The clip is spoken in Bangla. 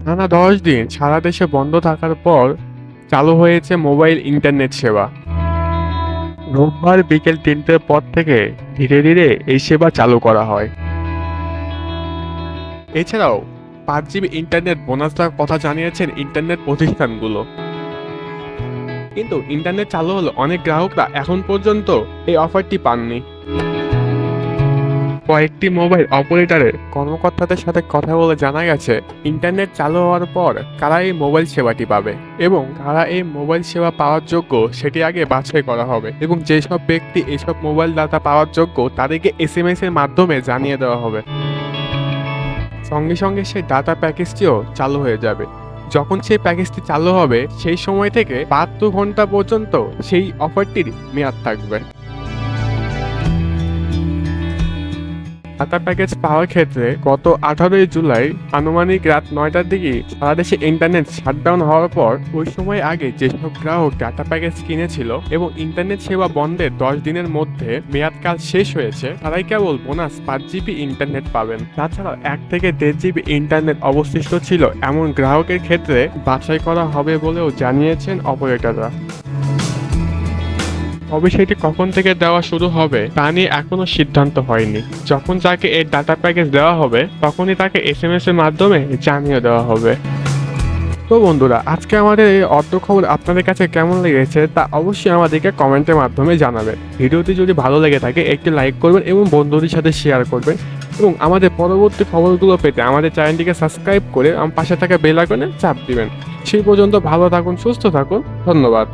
টানা 10 দিন সারা দেশে বন্ধ থাকার পর চালু হয়েছে মোবাইল ইন্টারনেট সেবা। রোববার বিকেল 3টের পর থেকে ধীরে ধীরে এই সেবা চালু করা হয়। এছাড়াও 5 জিবি ইন্টারনেট বোনাস দেওয়ার কথা জানিয়েছেন ইন্টারনেট প্রতিষ্ঠানগুলো। কিন্তু ইন্টারনেট চালু হলে অনেক গ্রাহকরা এখন পর্যন্ত এই অফারটি পাননি। কয়েকটি মোবাইল অপারেটরের কর্মকর্তাদের সাথে কথা বলে জানা গেছে, ইন্টারনেট চালু হওয়ার পর কারা এই মোবাইল সেবাটি পাবে এবং কারা এই মোবাইল সেবা পাওয়ার যোগ্য সেটি আগে বাছাই করা হবে এবং যেসব ব্যক্তি এসব মোবাইল ডাটা পাওয়ার যোগ্য তাদেরকে SMS এর মাধ্যমে জানিয়ে দেওয়া হবে। সঙ্গে সঙ্গে সেই ডাটা প্যাকেজটিও চালু হয়ে যাবে। যখন সেই প্যাকেজটি চালু হবে সেই সময় থেকে 72 ঘন্টা পর্যন্ত সেই অফারটির মেয়াদ থাকবে। ডাটা প্যাকেজ পাওয়ার ক্ষেত্রে গত 18ই জুলাই আনুমানিক রাত 9টার দিকে সারা দেশে ইন্টারনেট শাটডাউন হওয়ার পর ওই সময় আগে যেসব গ্রাহক ডাটা প্যাকেজ কিনেছিল এবং ইন্টারনেট সেবা বন্ধের 10 দিনের মধ্যে মেয়াদকাল শেষ হয়েছে তারাই কেবল বোনাস 5 জিবি ইন্টারনেট পাবেন। তাছাড়া 1 থেকে 1.5 জিবি ইন্টারনেট অবশিষ্ট ছিল এমন গ্রাহকের ক্ষেত্রে বাছাই করা হবে বলেও জানিয়েছেন অপারেটররা। তবে সেটি কখন থেকে দেওয়া শুরু হবে তা নিয়ে এখনো সিদ্ধান্ত হয়নি। যখন যাকে এর ডাটা প্যাকেজ দেওয়া হবে তখনই তাকে SMS এর মাধ্যমে জানিয়ে দেওয়া হবে। তো বন্ধুরা, আজকে আমাদের এই অর্থ খবর আপনাদের কাছে কেমন লেগেছে তা অবশ্যই আমাদেরকে কমেন্টের মাধ্যমে জানাবেন। ভিডিওটি যদি ভালো লেগে থাকে একটি লাইক করবেন এবং বন্ধুদের সাথে শেয়ার করবেন এবং আমাদের পরবর্তী খবরগুলো পেতে আমাদের চ্যানেলটিকে সাবস্ক্রাইব করে পাশে থাকা বেল আইকনে চাপ দিবেন। সেই পর্যন্ত ভালো থাকুন, সুস্থ থাকুন, ধন্যবাদ।